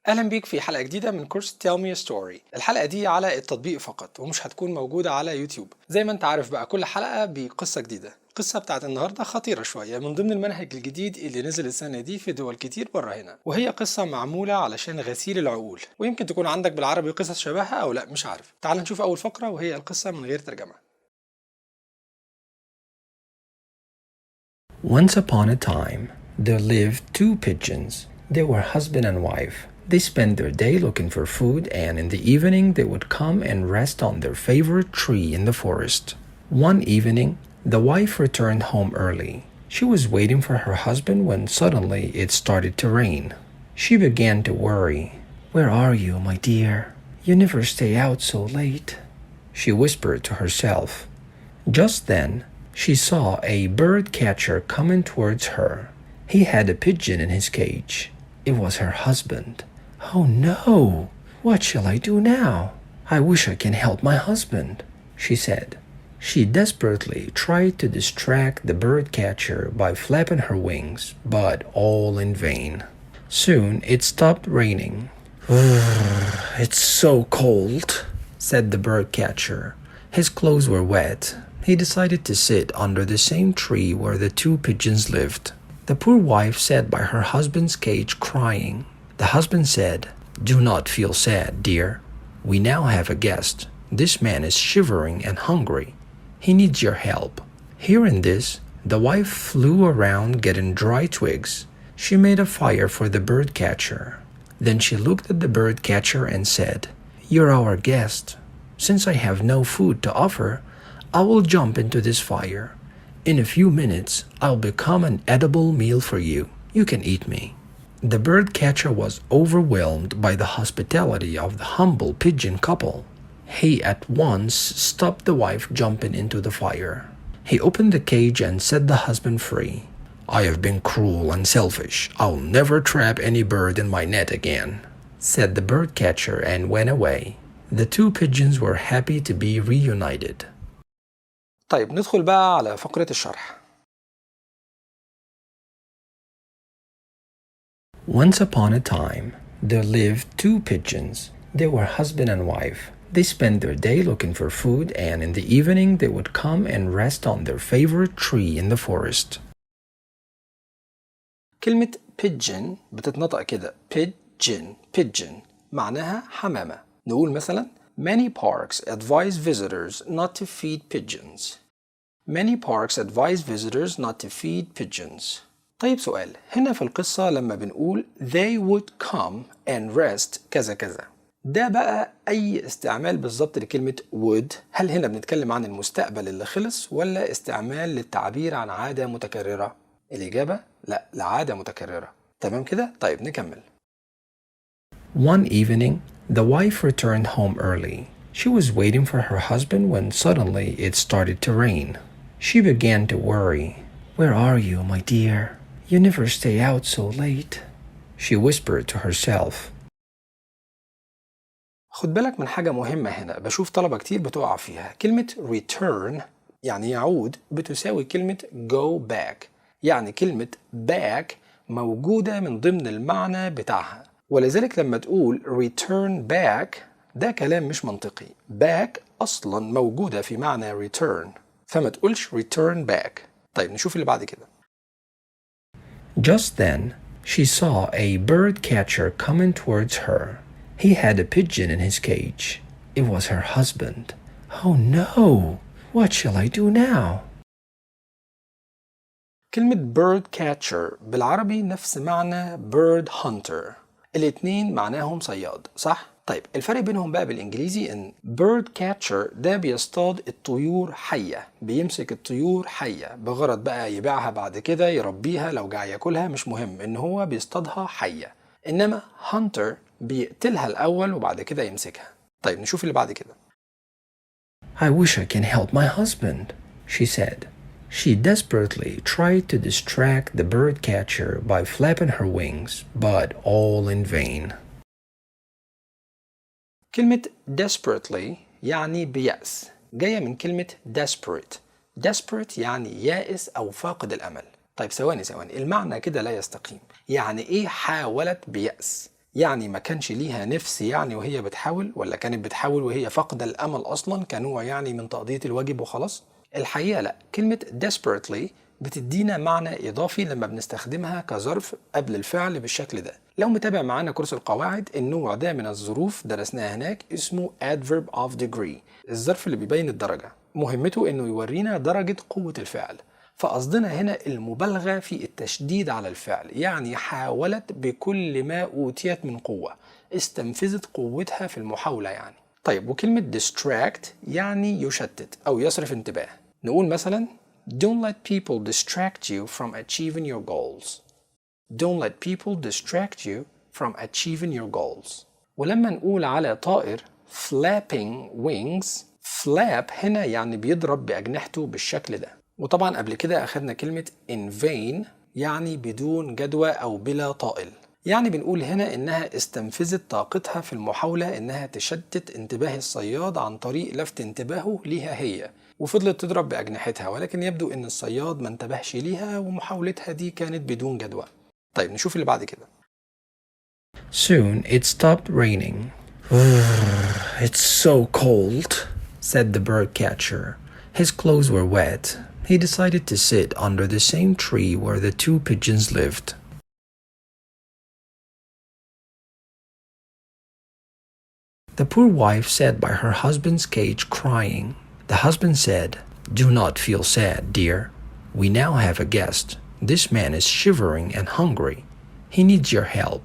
أهلا بيك في حلقة جديدة من كورس Tell Me a Story. الحلقة دي على التطبيق فقط ومش هتكون موجودة على يوتيوب. زي ما انت عارف بقى كل حلقة بقصة جديدة. القصة بتاعت النهاردة خطيرة شوية من ضمن المنهج الجديد اللي نزل السنة دي في دول كتير بره هنا، وهي قصة معمولة علشان غسيل العقول، ويمكن تكون عندك بالعربي قصص شبهها أو لا مش عارف. تعال نشوف أول فقرة وهي القصة من غير ترجمة. Once upon a time, there lived two pigeons. They were husband and wife. They spent their day looking for food, and in the evening they would come and rest on their favorite tree in the forest. One evening, the wife returned home early. She was waiting for her husband when suddenly it started to rain. She began to worry. "Where are you, my dear? You never stay out so late," she whispered to herself. Just then, she saw a bird catcher coming towards her. He had a pigeon in his cage. It was her husband. "Oh no! What shall I do now? I wish I can help my husband," she said. She desperately tried to distract the bird catcher by flapping her wings, but all in vain. Soon it stopped raining. "It's so cold," said the bird catcher. His clothes were wet. He decided to sit under the same tree where the two pigeons lived. The poor wife sat by her husband's cage crying. The husband said, "Do not feel sad, dear. We now have a guest. This man is shivering and hungry. He needs your help." Hearing this, the wife flew around getting dry twigs. She made a fire for the bird catcher. Then she looked at the bird catcher and said, "You're our guest. Since I have no food to offer, I will jump into this fire. In a few minutes, I'll become an edible meal for you. You can eat me." The bird catcher was overwhelmed by the hospitality of the humble pigeon couple. He at once stopped the wife jumping into the fire. He opened the cage and set the husband free. "I have been cruel and selfish. I'll never trap any bird in my net again," said the bird catcher and went away. The two pigeons were happy to be reunited. طيب ندخل بقى على فقرة الشرح. Once upon a time, there lived two pigeons. They were husband and wife. They spent their day looking for food, and in the evening they would come and rest on their favorite tree in the forest. كلمة pigeon بتتنطق كده pigeon معناها حمامة. نقول مثلا Many parks advise visitors not to feed pigeons. Many parks advise visitors not to feed pigeons. طيب سؤال، هنا في القصة لما بنقول they would come and rest كذا كذا، ده بقى أي استعمال بالظبط لكلمة would؟ هل هنا بنتكلم عن المستقبل اللي خلص ولا استعمال للتعبير عن عادة متكررة؟ الإجابة لا، لعادة متكررة. تمام كده؟ طيب نكمل. One evening, the wife returned home early. She was waiting for her husband when suddenly it started to rain. She began to worry. "Where are you, my dear? You never stay out so late," she whispered to herself. خد بالك من حاجة مهمة هنا بشوف طلبة كتير بتقع فيها. كلمة return يعني يعود بتساوي كلمة go back، يعني كلمة back موجودة من ضمن المعنى بتاعها، ولذلك لما تقول return back ده كلام مش منطقي. back أصلا موجودة في معنى return، فما تقولش return back. طيب نشوف اللي بعد كده. Just then, she saw a bird catcher coming towards her. He had a pigeon in his cage. It was her husband. "Oh no! What shall I do now?" كلمة bird catcher بالعربي نفس معنى bird hunter، الاتنين معناهم صياد، صح؟ طيب الفرق بينهم بقى بالإنجليزي إن bird catcher ده بيصطاد الطيور حية، بيمسك الطيور حية بغرض بقى يبيعها بعد كده، يربيها لو جاع ياكلها، مش مهم، إن هو بيصطادها حية. إنما hunter بيقتلها الأول وبعد كده يمسكها. طيب نشوف اللي بعد كده. "I wish I can help my husband," she said. She desperately tried to distract the bird catcher by flapping her wings, but all in vain. كلمة desperately يعني بيأس، جاية من كلمة desperate. desperate يعني يائس أو فاقد الأمل. طيب ثواني المعنى كده لا يستقيم. يعني إيه حاولت بيأس؟ يعني ما كانش ليها نفس يعني وهي بتحاول، ولا كانت بتحاول وهي فاقدة الأمل أصلا كنوع يعني من تقضية الواجب وخلاص؟ الحقيقة لا، كلمة desperately بتدينا معنى إضافي لما بنستخدمها كظرف قبل الفعل بالشكل ده. لو متابع معانا كورس القواعد، النوع ده من الظروف درسناه هناك اسمه adverb of degree، الظرف اللي بيبين الدرجة. مهمته إنه يورينا درجة قوة الفعل، فقصدنا هنا المبالغة في التشديد على الفعل، يعني حاولت بكل ما أوتيت من قوة، استنفذت قوتها في المحاولة يعني. طيب وكلمة distract يعني يشتت أو يصرف انتباه. نقول مثلا Don't let people distract you from achieving your goals. Don't let people distract you from achieving your goals. ولما نقول على طائر flapping wings، flap هنا يعني بيضرب بأجنحته بالشكل ده. وطبعا قبل كده أخدنا كلمة in vain يعني بدون جدوى أو بلا طائل، يعني بنقول هنا إنها استنفذت طاقتها في المحاولة إنها تشتت انتباه الصياد عن طريق لفت انتباهه ليها هي، وفضلت تضرب بأجنحتها، ولكن يبدو إن الصياد ما انتبهش ليها ومحاولتها دي كانت بدون جدوى. طيب نشوف اللي بعد كده. Soon it stopped raining. It's so cold, said the bird catcher. His clothes were wet. He decided to sit under the same tree where the two pigeons lived. The poor wife sat by her husband's cage crying. The husband said, "Do not feel sad, dear. We now have a guest. This man is shivering and hungry. He needs your help."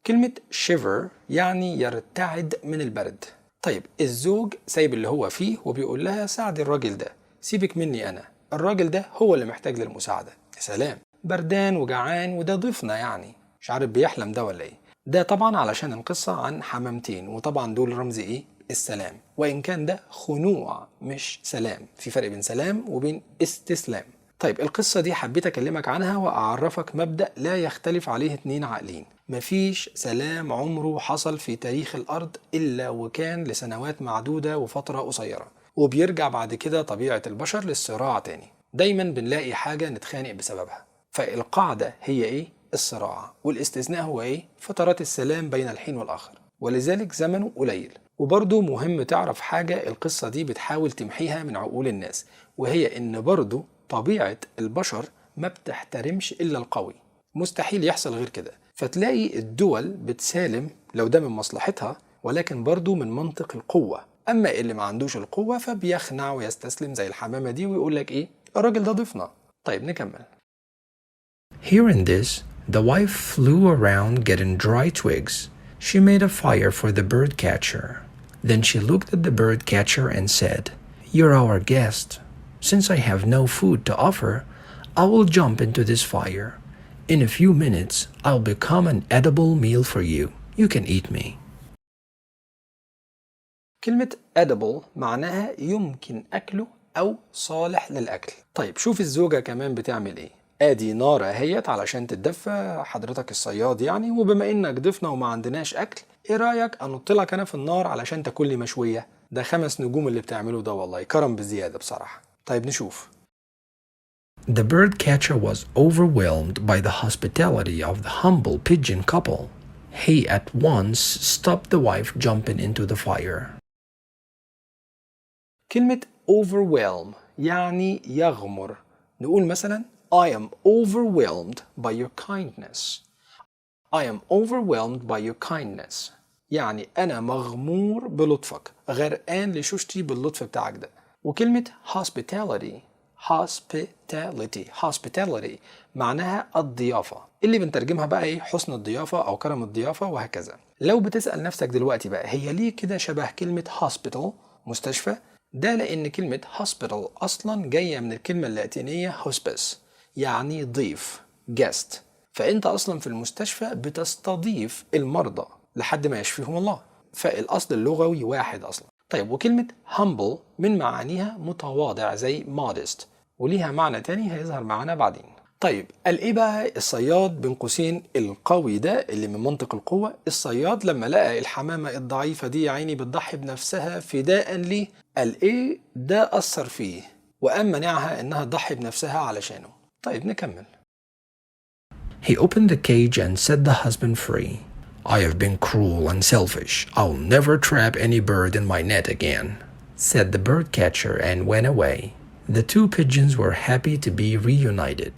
كلمة shiver يعني يرتعد من البرد. طيب الزوج سايب اللي هو فيه وبيقول لها ساعدي الراجل ده، سيبك مني أنا، الراجل ده هو اللي محتاج للمساعدة. يا سلام، بردان وجعان وده ضيفنا يعني، مش عارف بيحلم ده ولا ايه. ده طبعا علشان القصة عن حمامتين، وطبعا دول رمز ايه؟ السلام، وإن كان ده خنوع مش سلام، في فرق بين سلام وبين استسلام. طيب القصة دي حبيت أكلمك عنها وأعرفك مبدأ لا يختلف عليه اتنين عاقلين. مفيش سلام عمره حصل في تاريخ الأرض إلا وكان لسنوات معدودة وفترة قصيرة، وبيرجع بعد كده طبيعة البشر للصراع تاني. دايما بنلاقي حاجة نتخانق بسببها، فالقاعدة هي إيه؟ الصراع، والاستثناء هو إيه؟ فترات السلام بين الحين والآخر، ولذلك زمنه قليل. وبرضه مهم تعرف حاجة القصة دي بتحاول تمحيها من عقول الناس، وهي إن برضه طبيعة البشر ما بتحترمش إلا القوي، مستحيل يحصل غير كده. فتلاقي الدول بتسالم لو ده من مصلحتها، ولكن برضو من منطق القوة. أما اللي ما عندوش القوة فبيخنع ويستسلم زي الحمامة دي ويقول لك إيه؟ الراجل ده ضيفنا. طيب نكمل. Hearing this, the wife flew around getting dry twigs. She made a fire for the bird catcher. Then she looked at the bird catcher and said, "You're our guest. Since I have no food to offer, I will jump into this fire. In a few minutes, I'll become an edible meal for you. You can eat me." كلمة edible معناها يمكن أكله أو صالح للأكل. طيب شوف الزوجة كمان بتعمل إيه. آدي نار اهيت علشان تتدفى حضرتك الصياد يعني، وبما إنك ضيفنا وما عندناش أكل، إيه رأيك أنط لك أنا في النار علشان تاكل لي مشوية؟ ده 5 نجوم اللي بتعمله ده، والله كرم بزيادة بصراحة. طيب نشوف. The bird catcher was overwhelmed by the hospitality of the humble pigeon couple. He at once stopped the wife jumping into the fire. كلمة overwhelm يعني يغمر. نقول مثلا I am overwhelmed by your kindness. I am overwhelmed by your kindness. يعني أنا مغمور بلطفك، غرقان لشوشتي باللطف بتاعك ده. وكلمة hospitality معناها الضيافة، اللي بنترجمها بقى ايه؟ حسن الضيافة أو كرم الضيافة وهكذا. لو بتسأل نفسك دلوقتي بقى هي ليه كده شبه كلمة hospital مستشفى؟ ده لأن كلمة hospital أصلا جاية من الكلمة اللاتينية hospice يعني ضيف guest، فأنت أصلا في المستشفى بتستضيف المرضى لحد ما يشفيهم الله، فالأصل اللغوي واحد أصلا. طيب وكلمة humble من معانيها متواضع زي modest، وليها معنى تاني هيظهر معانا بعدين. طيب قال ايه بقى الصياد بين قوسين القوي ده اللي من منطق القوة؟ الصياد لما لقى الحمامة الضعيفة دي يا عيني بتضحي بنفسها فداء ليه، قال ايه ده أثر فيه وقام منعها انها تضحي بنفسها علشانه. طيب نكمل. He opened the cage and set the husband free. "I have been cruel and selfish. I'll never trap any bird in my net again," said the bird catcher and went away. The two pigeons were happy to be reunited.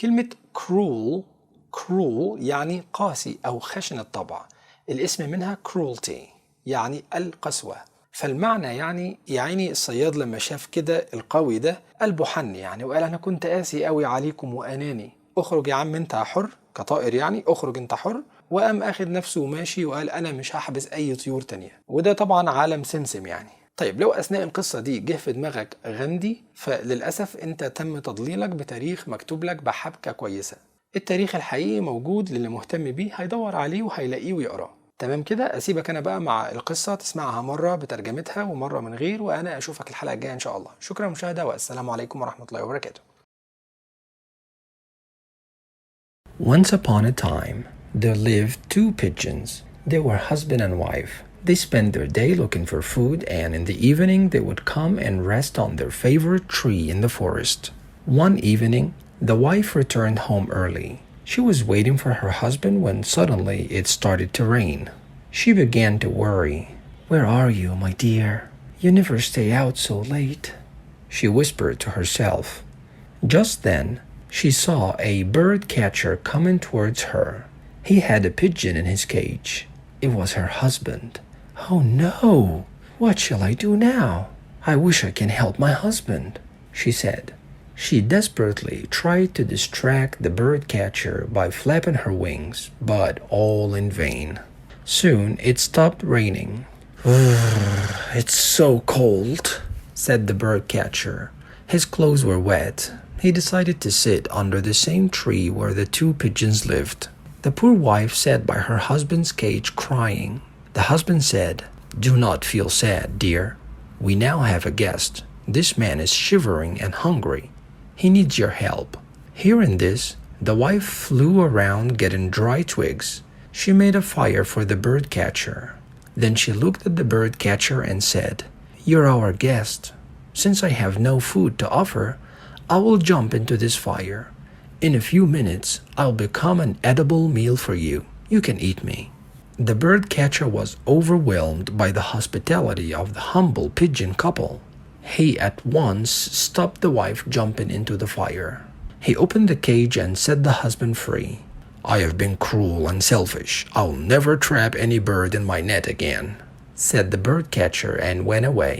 كلمة cruel يعني قاسي أو خشن الطبع. الاسم منها cruelty يعني القسوة. فالمعنى يعني يا عيني الصياد لما شاف كده القوي ده قلبه حن يعني وقال أنا كنت قاسي قوي عليكم وأناني، اخرج يا عم انت حر كطائر يعني، اخرج انت حر. وقام اخد نفسه وماشي وقال انا مش هحبس اي طيور تانية. وده طبعا عالم سمسم يعني. طيب لو اثناء القصة دي جه في دماغك غاندي، فللأسف انت تم تضليلك بتاريخ مكتوب لك بحبكة كويسة. التاريخ الحقيقي موجود، للي مهتم بيه هيدور عليه وهيلاقيه ويقراه. تمام كده، اسيبك انا بقى مع القصة تسمعها مرة بترجمتها ومرة من غير، وانا اشوفك الحلقة الجاية ان شاء الله. شكرا للمشاهدة والسلام عليكم ورحمة الله وبركاته. Once upon a time, there lived two pigeons. They were husband and wife. They spent their day looking for food, and in the evening they would come and rest on their favorite tree in the forest. One evening, the wife returned home early. She was waiting for her husband when suddenly it started to rain. She began to worry. "Where are you, my dear? You never stay out so late," she whispered to herself. Just then, she saw a bird catcher coming towards her. He had a pigeon in his cage. It was her husband. "Oh no! What shall I do now? I wish I can help my husband," she said. She desperately tried to distract the bird catcher by flapping her wings, but all in vain. Soon it stopped raining. "It's so cold," said the bird catcher. His clothes were wet. He decided to sit under the same tree where the two pigeons lived. The poor wife sat by her husband's cage crying. The husband said, "Do not feel sad, dear. We now have a guest. This man is shivering and hungry. He needs your help." Hearing this, the wife flew around getting dry twigs. She made a fire for the bird catcher. Then she looked at the bird catcher and said, "You're our guest. Since I have no food to offer, I will jump into this fire. In a few minutes, I'll become an edible meal for you. You can eat me." The bird catcher was overwhelmed by the hospitality of the humble pigeon couple. He at once stopped the wife jumping into the fire. He opened the cage and set the husband free. "I have been cruel and selfish. I'll never trap any bird in my net again," said the bird catcher and went away.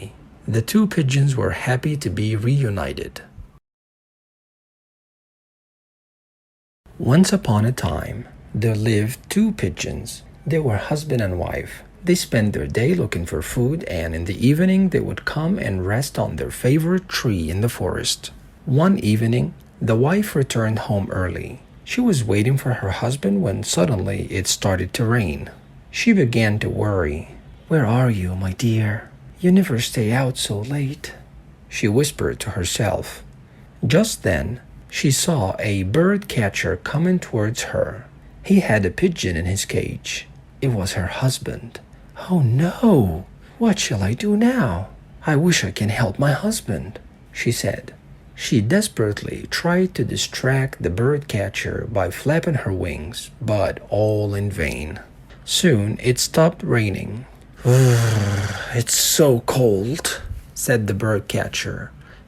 The two pigeons were happy to be reunited. Once upon a time, there lived two pigeons. They were husband and wife. They spent their day looking for food, and in the evening they would come and rest on their favorite tree in the forest. One evening, the wife returned home early. She was waiting for her husband when suddenly it started to rain. She began to worry. "Where are you, my dear? You never stay out so late," she whispered to herself. Just then, she saw a bird catcher coming towards her. He had a pigeon in his cage. It was her husband. "Oh no! What shall I do now? I wish I can help my husband," she said. She desperately tried to distract the bird catcher by flapping her wings, but all in vain. Soon it stopped raining. "It's so cold," said the bird catcher.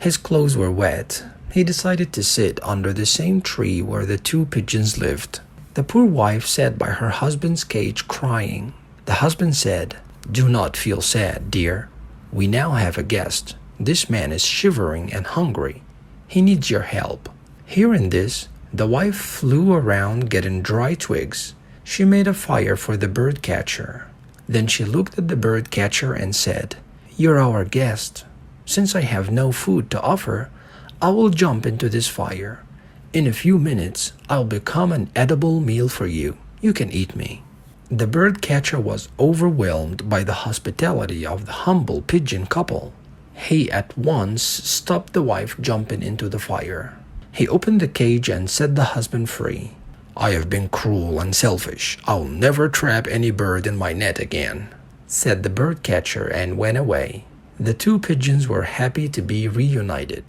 His clothes were wet. He decided to sit under the same tree where the two pigeons lived. The poor wife sat by her husband's cage crying. The husband said, "Do not feel sad, dear. We now have a guest. This man is shivering and hungry. He needs your help." Hearing this, the wife flew around getting dry twigs. She made a fire for the bird catcher. Then she looked at the bird catcher and said, "You're our guest. Since I have no food to offer, I will jump into this fire. In a few minutes, I'll become an edible meal for you. You can eat me." The bird catcher was overwhelmed by the hospitality of the humble pigeon couple. He at once stopped the wife jumping into the fire. He opened the cage and set the husband free. "I have been cruel and selfish. I'll never trap any bird in my net again," said the bird catcher and went away. The two pigeons were happy to be reunited.